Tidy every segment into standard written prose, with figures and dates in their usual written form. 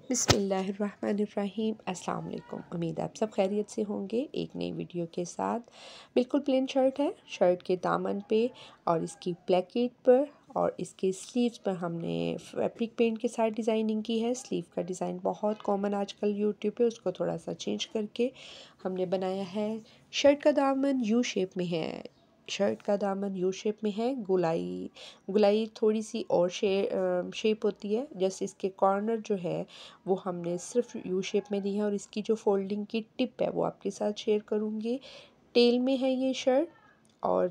बिस्मिल्लाहिर्रहमानिर्रहीम। अस्सलाम वालेकुम। उम्मीद आप सब खैरियत से होंगे। एक नई वीडियो के साथ बिल्कुल प्लेन शर्ट है। शर्ट के दामन पे और इसकी प्लेकेट पर और इसके स्लीव्स पर हमने फैब्रिक पेंट के साथ डिज़ाइनिंग की है। स्लीव का डिज़ाइन बहुत कॉमन आजकल यूट्यूब पे, उसको थोड़ा सा चेंज करके हमने बनाया है। शर्ट का दामन यू शेप में है। शर्ट का दामन यू शेप में है। गुलाई गुलाई थोड़ी सी और शेप होती है। जैसे इसके कॉर्नर जो है वो हमने सिर्फ यू शेप में दी है और इसकी जो फोल्डिंग की टिप है वो आपके साथ शेयर करूँगी। टेल में है ये शर्ट। और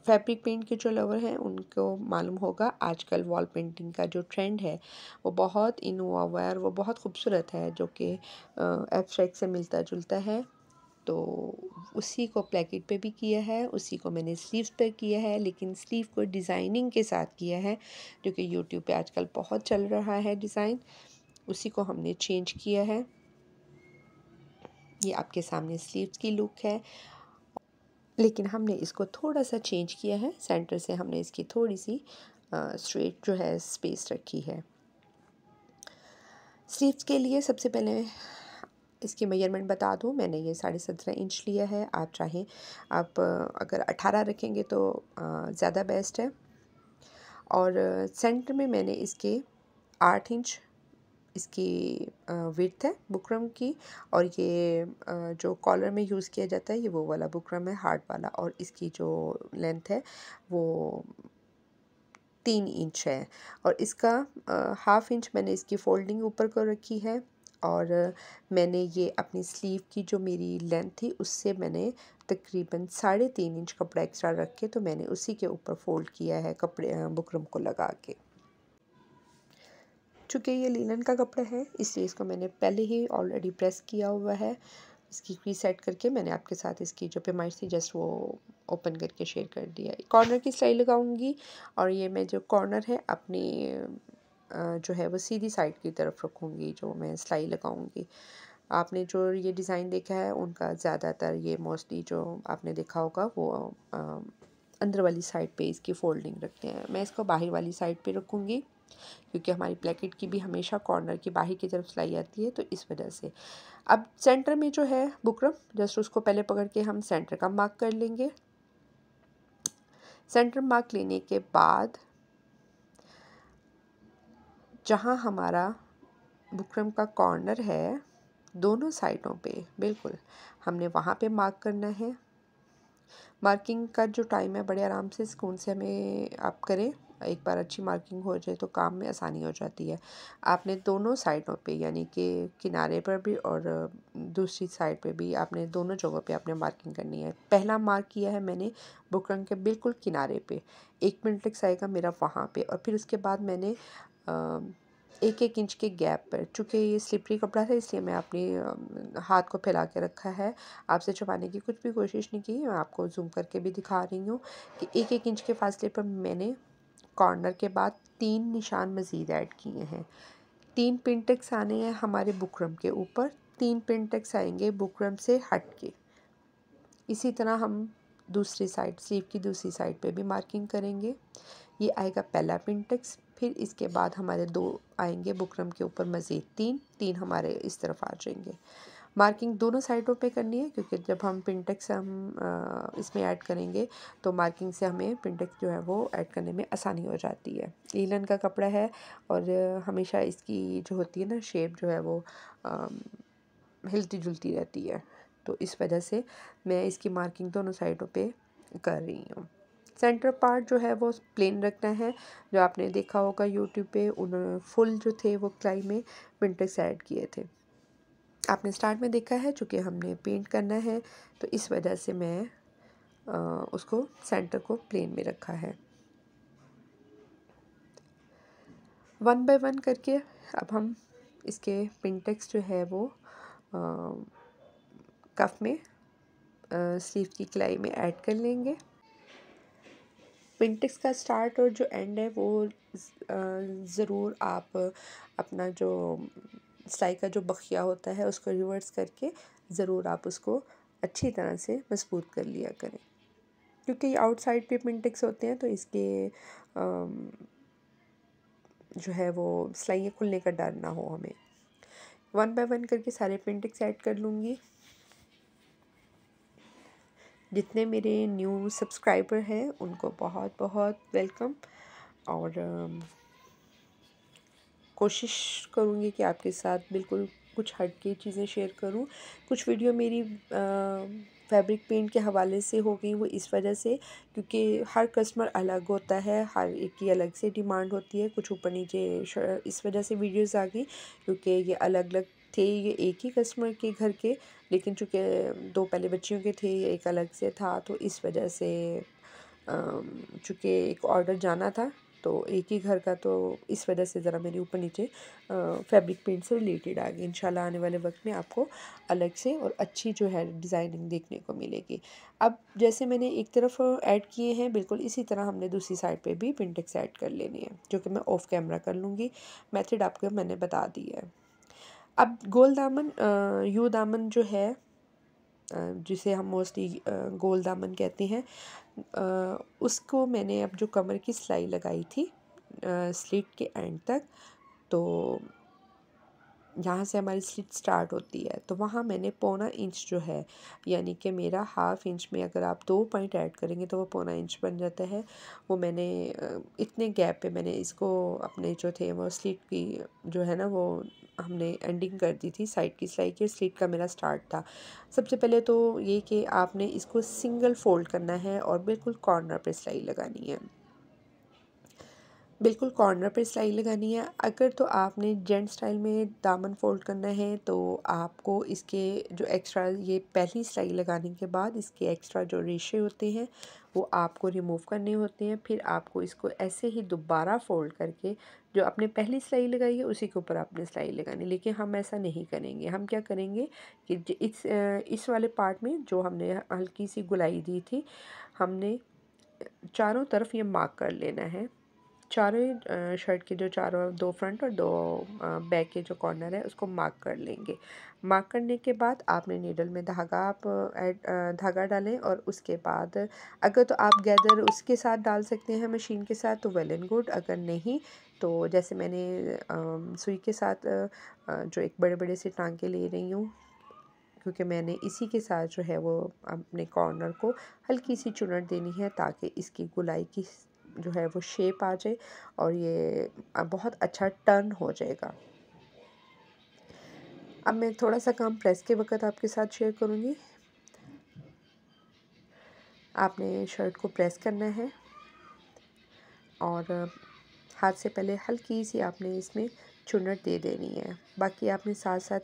फैब्रिक पेंट के जो लवर हैं उनको मालूम होगा, आजकल वॉल पेंटिंग का जो ट्रेंड है वो बहुत इन हुआ हुआ है और वो बहुत खूबसूरत है, जो कि एब्स्ट्रैक्ट से मिलता जुलता है। तो उसी को प्लेकेट पे भी किया है, उसी को मैंने स्लीव्स पे किया है, लेकिन स्लीव को डिज़ाइनिंग के साथ किया है, जो कि यूट्यूब पे आजकल बहुत चल रहा है डिज़ाइन। उसी को हमने चेंज किया है। ये आपके सामने स्लीव्स की लुक है, लेकिन हमने इसको थोड़ा सा चेंज किया है। सेंटर से हमने इसकी थोड़ी सी स्ट्रेट जो है स्पेस रखी है। स्लीव्स के लिए सबसे पहले इसकी मेजरमेंट बता दूं, मैंने ये 17.5 इंच लिया है। आप चाहें आप अगर 18 रखेंगे तो ज़्यादा बेस्ट है। और सेंटर में मैंने इसके 8 इंच इसकी विड्थ है बुकरम की। और ये जो कॉलर में यूज़ किया जाता है ये वो वाला बुकरम है, हार्ड वाला। और इसकी जो लेंथ है वो 3 इंच है। और इसका हाफ इंच मैंने इसकी फोल्डिंग ऊपर को रखी है। और मैंने ये अपनी स्लीव की जो मेरी लेंथ थी उससे मैंने तकरीबन 3.5 इंच कपड़ा एक्स्ट्रा रख के तो मैंने उसी के ऊपर फोल्ड किया है कपड़े बुकरम को लगा के। चूँकि ये लिनन का कपड़ा है इसलिए इसको मैंने पहले ही ऑलरेडी प्रेस किया हुआ है। इसकी क्रीज सेट करके मैंने आपके साथ इसकी जो पेमाइश थी जस्ट वो ओपन करके शेयर कर दिया। कॉर्नर की सिलाई लगाऊंगी और ये मैं जो कॉर्नर है अपनी जो है वो सीधी साइड की तरफ रखूँगी जो मैं सिलाई लगाऊंगी। आपने जो ये डिज़ाइन देखा है उनका ज़्यादातर ये मोस्टली जो आपने देखा होगा वो अंदर वाली साइड पे इसकी फोल्डिंग रखते हैं। मैं इसको बाहर वाली साइड पे रखूँगी क्योंकि हमारी प्लेकेट की भी हमेशा कॉर्नर की बाहर की तरफ सिलाई आती है, तो इस वजह से। अब सेंटर में जो है बुकरम जस्ट उसको पहले पकड़ के हम सेंटर का मार्क कर लेंगे। सेंटर मार्क लेने के बाद जहाँ हमारा बुकरम का कॉर्नर है दोनों साइडों पे बिल्कुल हमने वहाँ पे मार्क करना है। मार्किंग का जो टाइम है बड़े आराम से सुकून से हमें आप करें। एक बार अच्छी मार्किंग हो जाए तो काम में आसानी हो जाती है। आपने दोनों साइडों पे यानी कि किनारे पर भी और दूसरी साइड पे भी आपने दोनों जगहों पे आपने मार्किंग करनी है। पहला मार्क किया है मैंने बुकरम के बिल्कुल किनारे पे, 1 मिनट तक आएगा मेरा वहाँ पे। और फिर उसके बाद मैंने 1-1 इंच के गैप पर, चूँकि ये स्लिपरी कपड़ा था इसलिए मैं अपनी हाथ को फैला के रखा है। आपसे छुपाने की कुछ भी कोशिश नहीं की। मैं आपको जूम करके भी दिखा रही हूँ कि 1-1 इंच के फासले पर मैंने कॉर्नर के बाद 3 निशान मज़ीद ऐड किए हैं। 3 पिन टेक्स आने हैं हमारे बुकरम के ऊपर, 3 पिन टेक्स आएंगे बुकरम से हट के। इसी तरह हम दूसरी साइड स्लीव की दूसरी साइड पे भी मार्किंग करेंगे। ये आएगा पहला पिन टेक्स, फिर इसके बाद हमारे 2 आएंगे बुकरम के ऊपर मज़ीद 3 हमारे इस तरफ आ जाएंगे। मार्किंग दोनों साइडों पे करनी है क्योंकि जब हम पिनटेक्स हम इसमें ऐड करेंगे तो मार्किंग से हमें पिनटेक्स जो है वो ऐड करने में आसानी हो जाती है। लीलन का कपड़ा है और हमेशा इसकी जो होती है ना शेप जो है वो हिलती जुलती रहती है, तो इस वजह से मैं इसकी मार्किंग दोनों साइडों पे कर रही हूँ। सेंटर पार्ट जो है वो प्लेन रखना है। जो आपने देखा होगा यूट्यूब पे उन्होंने फुल जो थे वो क्लाई में पिनटेक्स ऐड किए थे, आपने स्टार्ट में देखा है। चूँकि हमने पेंट करना है तो इस वजह से मैं उसको सेंटर को प्लेन में रखा है। 1 बाय 1 करके अब हम इसके पिनटेक्स जो है वो कफ में स्लीव की कलाई में ऐड कर लेंगे। पिनटेक्स का स्टार्ट और जो एंड है वो ज़रूर आप अपना जो सिलाई का जो बखिया होता है उसको रिवर्स करके ज़रूर आप उसको अच्छी तरह से मजबूत कर लिया करें, क्योंकि आउटसाइड पे पिनटेक्स होते हैं तो इसके जो है वो सिलाइयाँ खुलने का डर ना हो हमें। 1 बाय 1 करके सारे प्रिंटिक्स ऐड कर लूँगी। जितने मेरे न्यू सब्सक्राइबर हैं उनको बहुत बहुत वेलकम, और कोशिश करूँगी कि आपके साथ बिल्कुल कुछ हट के चीज़ें शेयर करूँ। कुछ वीडियो मेरी फैब्रिक पेंट के हवाले से हो गई, वो इस वजह से क्योंकि हर कस्टमर अलग होता है, हर एक की अलग से डिमांड होती है। कुछ ऊपर नीचे इस वजह से वीडियोस आ गई क्योंकि ये अलग अलग थे, ये एक ही कस्टमर के घर के, लेकिन चूँकि 2 पहले बच्चियों के थे, एक अलग से था, तो इस वजह से चूँकि एक ऑर्डर जाना था तो एक ही घर का, तो इस वजह से ज़रा मेरे ऊपर नीचे फैब्रिक पेंट से रिलेटेड आ गई। इंशाल्लाह आने वाले वक्त में आपको अलग से और अच्छी जो है डिज़ाइनिंग देखने को मिलेगी। अब जैसे मैंने एक तरफ ऐड किए हैं, बिल्कुल इसी तरह हमने दूसरी साइड पे भी पिंटेक्स ऐड कर लेनी है, जो कि मैं ऑफ कैमरा कर लूँगी। मेथड आपको मैंने बता दी है। अब गोल दामन यू दामन जो है, जिसे हम मोस्टली गोल दामन कहते हैं, उसको मैंने अब जो कमर की सिलाई लगाई थी स्लिट के एंड तक, तो जहाँ से हमारी स्लिट स्टार्ट होती है तो वहाँ मैंने 1.25 इंच जो है, यानी कि मेरा 1/2 इंच में अगर आप 2 पॉइंट ऐड करेंगे तो वो 1.25 इंच बन जाता है। वो मैंने इतने गैप पे मैंने इसको अपने जो थे वो स्लिट की जो है ना, वो हमने एंडिंग कर दी थी साइड की सिलाई की, स्लिट का मेरा स्टार्ट था। सबसे पहले तो ये कि आपने इसको सिंगल फोल्ड करना है और बिल्कुल कॉर्नर पे सिलाई लगानी है, बिल्कुल कॉर्नर पे सिलाई लगानी है। अगर तो आपने जेंट स्टाइल में दामन फोल्ड करना है तो आपको इसके जो एक्स्ट्रा, ये पहली सिलाई लगाने के बाद इसके एक्स्ट्रा जो रेशे होते हैं वो आपको रिमूव करने होते हैं। फिर आपको इसको ऐसे ही दोबारा फोल्ड करके जो आपने पहली सिलाई लगाई है उसी के ऊपर आपने सिलाई लगानी। लेकिन हम ऐसा नहीं करेंगे। हम क्या करेंगे कि इस वाले पार्ट में जो हमने हल्की सी गुलाई दी थी, हमने चारों तरफ ये मार्क कर लेना है। चारों शर्ट के जो चारों, 2 फ्रंट और 2 बैक के जो कॉर्नर है उसको मार्क कर लेंगे। मार्क करने के बाद आपने नीडल में धागा आप धागा डालें, और उसके बाद अगर तो आप गैदर उसके साथ डाल सकते हैं मशीन के साथ तो वेल एंड गुड, अगर नहीं तो जैसे मैंने सुई के साथ जो एक बड़े बड़े से टांके ले रही हूँ, क्योंकि मैंने इसी के साथ जो है वो अपने कॉर्नर को हल्की सी चुनट देनी है ताकि इसकी गुलाई की जो है वो शेप आ जाए और ये बहुत अच्छा टर्न हो जाएगा। अब मैं थोड़ा सा काम प्रेस के वक्त आपके साथ शेयर करूँगी। आपने शर्ट को प्रेस करना है और हाथ से पहले हल्की सी आपने इसमें चुनट दे देनी है। बाकी आपने साथ साथ,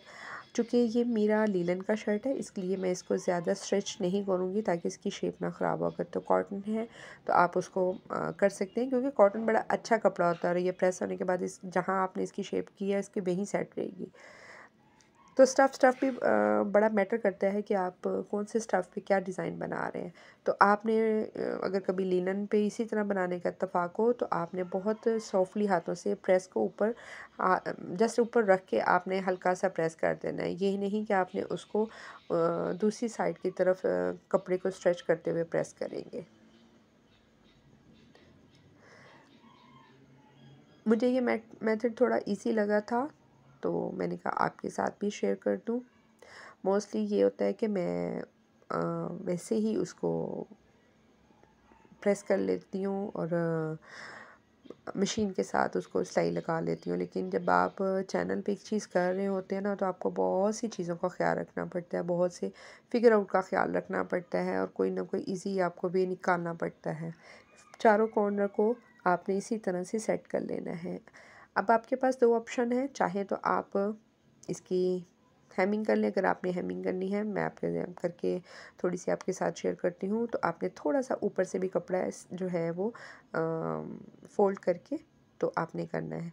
चूँकि ये मेरा लीलन का शर्ट है इसलिए मैं इसको ज़्यादा स्ट्रेच नहीं करूँगी ताकि इसकी शेप ना ख़राब हो। अगर तो कॉटन है तो आप उसको कर सकते हैं, क्योंकि कॉटन बड़ा अच्छा कपड़ा होता है और ये प्रेस होने के बाद इस जहाँ आपने इसकी शेप की है इसकी वहीं सेट रहेगी। तो स्टफ़ भी बड़ा मैटर करता है कि आप कौन से स्टफ़ पे क्या डिज़ाइन बना रहे हैं। तो आपने अगर कभी लिनन पे इसी तरह बनाने का इत्तेफाक हो तो आपने बहुत सॉफ्टली हाथों से प्रेस को ऊपर जस्ट ऊपर रख के आपने हल्का सा प्रेस कर देना है। यही नहीं कि आपने उसको दूसरी साइड की तरफ कपड़े को स्ट्रेच करते हुए प्रेस करेंगे। मुझे ये मेथड थोड़ा इजी लगा था तो मैंने कहा आपके साथ भी शेयर कर दूँ। मोस्टली ये होता है कि मैं वैसे ही उसको प्रेस कर लेती हूँ और मशीन के साथ उसको सिलाई लगा लेती हूँ। लेकिन जब आप चैनल पे एक चीज़ कर रहे होते हैं ना तो आपको बहुत सी चीज़ों का ख्याल रखना पड़ता है, बहुत से फिगर आउट का ख्याल रखना पड़ता है और कोई ना कोई इजी आपको भी निकालना पड़ता है। चारों कॉर्नर को आपने इसी तरह से सेट कर लेना है। अब आपके पास 2 ऑप्शन है, चाहे तो आप इसकी हेमिंग कर लें। अगर आपने हेमिंग करनी है, मैं आपके करके थोड़ी सी आपके साथ शेयर करती हूँ। तो आपने थोड़ा सा ऊपर से भी कपड़ा जो है वो फोल्ड करके तो आपने करना है।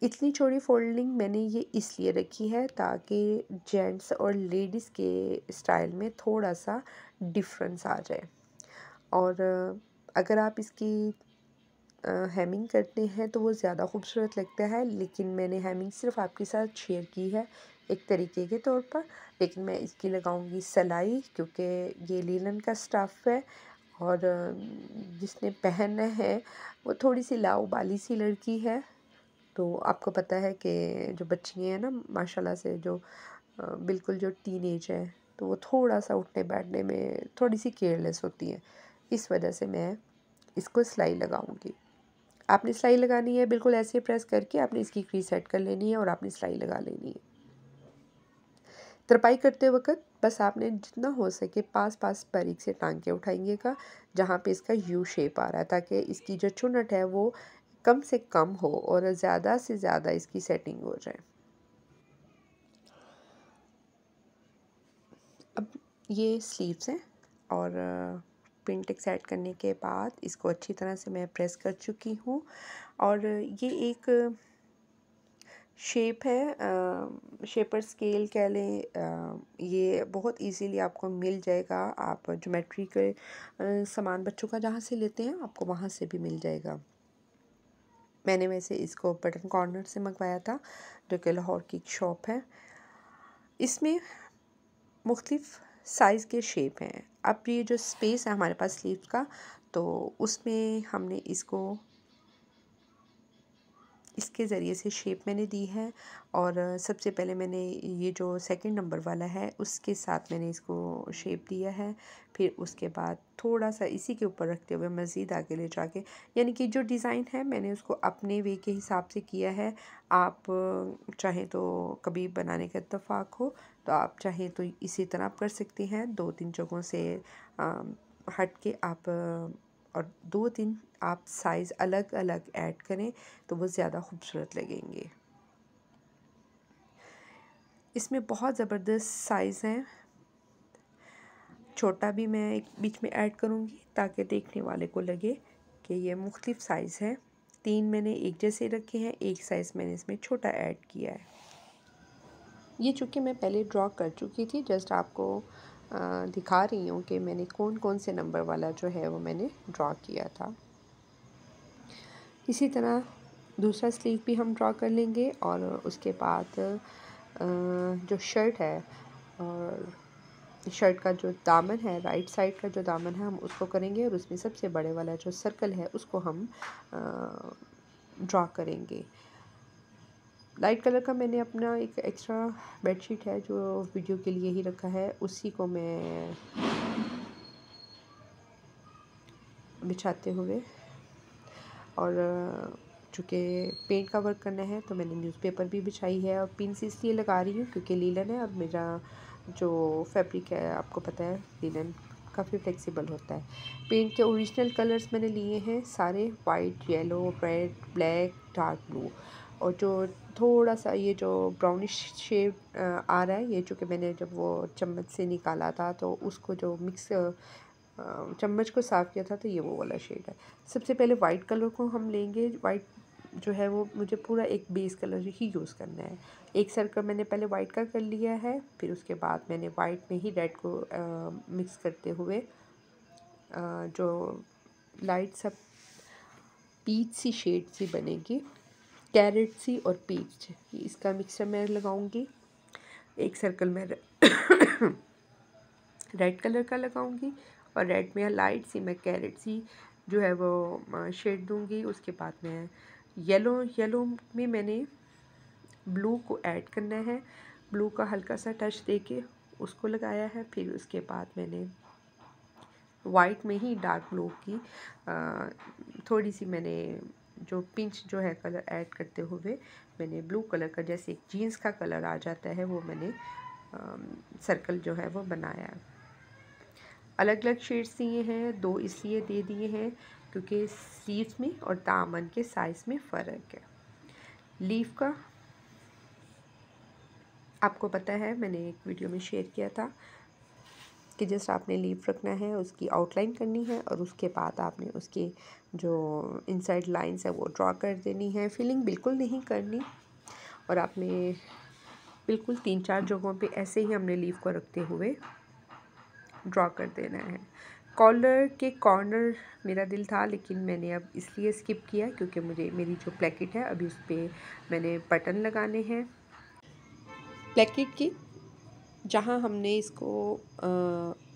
इतनी चौड़ी फोल्डिंग मैंने ये इसलिए रखी है ताकि जेंट्स और लेडीज़ के स्टाइल में थोड़ा सा डिफरेंस आ जाए। और अगर आप इसकी हेमिंग करते हैं तो वो ज़्यादा खूबसूरत लगता है, लेकिन मैंने हेमिंग सिर्फ आपके साथ शेयर की है एक तरीके के तौर पर। लेकिन मैं इसकी लगाऊंगी सिलाई, क्योंकि ये लीलन का स्टफ़ है और जिसने पहनना है वो थोड़ी सी लाउबाली सी लड़की है, तो आपको पता है कि जो बच्चियाँ हैं ना माशाल्लाह से जो बिल्कुल जो टीनेज है, तो वो थोड़ा सा उठने बैठने में थोड़ी सी केयरलेस होती हैं। इस वजह से मैं इसको सिलाई लगाऊंगी। आपने सिलाई लगानी है, बिल्कुल ऐसे प्रेस करके आपने इसकी क्रीज सेट कर लेनी है और आपने सिलाई लगा लेनी है। तरपाई करते वक्त बस आपने जितना हो सके पास पास बारीक से टांग के उठाइएगा जहाँ पे इसका यू शेप आ रहा है, ताकि इसकी जो चुनट है वो कम से कम हो और ज़्यादा से ज़्यादा इसकी सेटिंग हो जाए। अब ये स्लीव्स हैं और प्रिंटिंग सेट करने के बाद इसको अच्छी तरह से मैं प्रेस कर चुकी हूँ और ये एक शेप है, शेपर स्केल कह लें, ये बहुत इजीली आपको मिल जाएगा। आप ज्योमेट्री के सामान बच्चों का जहाँ से लेते हैं आपको वहाँ से भी मिल जाएगा। मैंने वैसे इसको बटन कॉर्नर से मंगवाया था जो कि लाहौर की एक शॉप है। इसमें मुख्तलिफ साइज़ के शेप हैं। अब ये जो स्पेस है हमारे पास स्लीव्स का, तो उसमें हमने इसको इसके ज़रिए से शेप मैंने दी है और सबसे पहले मैंने ये जो सेकंड नंबर वाला है उसके साथ मैंने इसको शेप दिया है। फिर उसके बाद थोड़ा सा इसी के ऊपर रखते हुए मज़ीद आगे ले जाके, यानी कि जो डिज़ाइन है मैंने उसको अपने वे के हिसाब से किया है। आप चाहें तो कभी बनाने का इत्तेफाक हो तो आप चाहें तो इसी तरह आप कर सकते हैं, 2-3 जगहों से हट के आप और 2-3 आप साइज़ अलग अलग ऐड करें तो वो ज़्यादा खूबसूरत लगेंगे। इसमें बहुत ज़बरदस्त साइज़ हैं, छोटा भी मैं एक बीच में ऐड करूँगी ताकि देखने वाले को लगे कि ये मुख्तलिफ साइज़ है। 3 मैंने एक जैसे रखे हैं, एक साइज़ मैंने इसमें छोटा ऐड किया है। ये चूँकि मैं पहले ड्रॉ कर चुकी थी, जस्ट आपको दिखा रही हूँ कि मैंने कौन कौन से नंबर वाला जो है वो मैंने ड्रॉ किया था। इसी तरह दूसरा स्लीव भी हम ड्रॉ कर लेंगे और उसके बाद जो शर्ट है और शर्ट का जो दामन है, राइट साइड का जो दामन है हम उसको करेंगे और उसमें सबसे बड़े वाला जो सर्कल है उसको हम ड्रॉ करेंगे। लाइट कलर का मैंने अपना एक एक्स्ट्रा बेडशीट है जो वीडियो के लिए ही रखा है, उसी को मैं बिछाते हुए और चूँकि पेंट का वर्क करना है तो मैंने न्यूज़पेपर भी बिछाई है और पिन्स इसलिए लगा रही हूँ क्योंकि लीलन है और मेरा जो फैब्रिक है आपको पता है लीलन काफ़ी फ्लेक्सिबल होता है। पेंट के ओरिजिनल कलर्स मैंने लिए हैं सारे, white, yellow, red, black, dark blue और जो थोड़ा सा ये जो ब्राउनिश शेड आ रहा है, ये चूँकि मैंने जब वो चम्मच से निकाला था तो उसको जो मिक्स चम्मच को साफ़ किया था तो ये वो वाला शेड है। सबसे पहले वाइट कलर को हम लेंगे। वाइट जो है वो मुझे पूरा एक बेस कलर ही यूज़ करना है। एक सर्कल मैंने पहले वाइट का कर लिया है, फिर उसके बाद मैंने वाइट में ही रेड को मिक्स करते हुए जो लाइट सा पीच सी शेड सी बनेगी, कैरेट सी और पीच, इसका मिक्सचर मैं लगाऊंगी। एक सर्कल में रेड कलर का लगाऊंगी और रेड में लाइट सी मैं कैरेट सी जो है वो शेड दूंगी। उसके बाद मैं येलो में मैंने ब्लू को ऐड करना है, ब्लू का हल्का सा टच देके उसको लगाया है। फिर उसके बाद मैंने वाइट में ही डार्क ब्लू की थोड़ी सी मैंने जो पिंच जो है कलर ऐड करते हुए मैंने ब्लू कलर का, जैसे एक जीन्स का कलर आ जाता है, वो मैंने सर्कल जो है वो बनाया है। अलग अलग शेड्स दिए हैं, 2 इसलिए दे दिए हैं क्योंकि स्लीव्स में और दामन के साइज़ में फ़र्क है। लीफ का आपको पता है मैंने एक वीडियो में शेयर किया था कि जस्ट आपने लीफ रखना है, उसकी आउटलाइन करनी है और उसके बाद आपने उसकी जो इनसाइड लाइंस है वो ड्रॉ कर देनी है। फिलिंग बिल्कुल नहीं करनी और आपने बिल्कुल 3-4 जगहों पे ऐसे ही हमने लीफ को रखते हुए ड्रॉ कर देना है। कॉलर के कॉर्नर मेरा दिल था लेकिन मैंने अब इसलिए स्किप किया क्योंकि मुझे मेरी जो प्लेकेट है अभी उस पर मैंने बटन लगाने हैं। प्लेकेट की जहाँ हमने इसको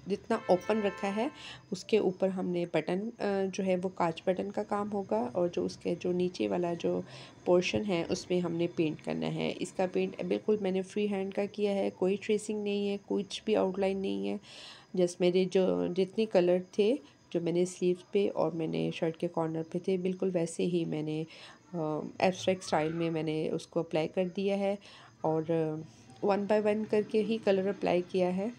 जितना ओपन रखा है उसके ऊपर हमने बटन जो है वो कांच बटन का काम होगा, और जो उसके जो नीचे वाला जो पोर्शन है उसमें हमने पेंट करना है। इसका पेंट बिल्कुल मैंने फ्री हैंड का किया है, कोई ट्रेसिंग नहीं है, कुछ भी आउटलाइन नहीं है। जस्ट मेरे जो जितने कलर थे जो मैंने स्लीव्स पे और मैंने शर्ट के कॉर्नर पे थे, बिल्कुल वैसे ही मैंने एब्स्ट्रैक्ट स्टाइल में मैंने उसको अप्लाई कर दिया है, और 1 बाय 1 करके ही कलर अप्लाई किया है।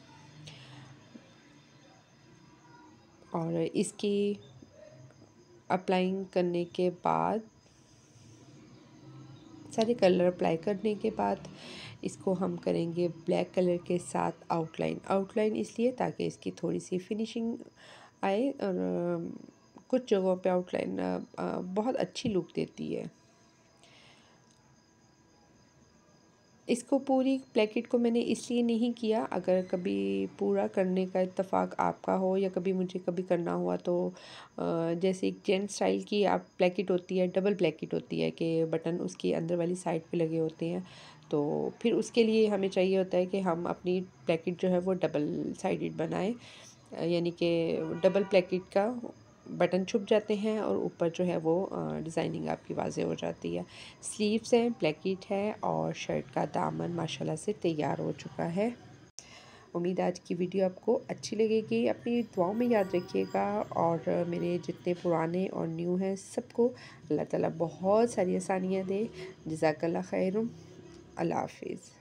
और इसकी अप्लाइंग करने के बाद, सारे कलर अप्लाई करने के बाद, इसको हम करेंगे ब्लैक कलर के साथ आउटलाइन। आउटलाइन इसलिए ताकि इसकी थोड़ी सी फिनिशिंग आए, और कुछ जगहों पे आउटलाइन बहुत अच्छी लुक देती है। इसको पूरी प्लेकेट को मैंने इसलिए नहीं किया, अगर कभी पूरा करने का इत्तेफाक आपका हो या कभी मुझे कभी करना हुआ तो जैसे एक जेंट स्टाइल की आप प्लेकेट होती है, डबल प्लेकेट होती है कि बटन उसकी अंदर वाली साइड पे लगे होते हैं, तो फिर उसके लिए हमें चाहिए होता है कि हम अपनी प्लेकेट जो है वो डबल साइडेड बनाएं, यानी कि डबल प्लेकेट का बटन छुप जाते हैं और ऊपर जो है वो डिज़ाइनिंग आपकी वाज़ेह हो जाती है। स्लीव्स हैं, प्लेकेट है, और शर्ट का दामन माशाल्लाह से तैयार हो चुका है। उम्मीद है आज की वीडियो आपको अच्छी लगेगी। अपनी दुआओं में याद रखिएगा, और मेरे जितने पुराने और न्यू हैं सबको अल्लाह ताला बहुत सारी आसानियाँ दे। जज़ाकल्लाह खैरुम। अल्लाह हाफ़िज़।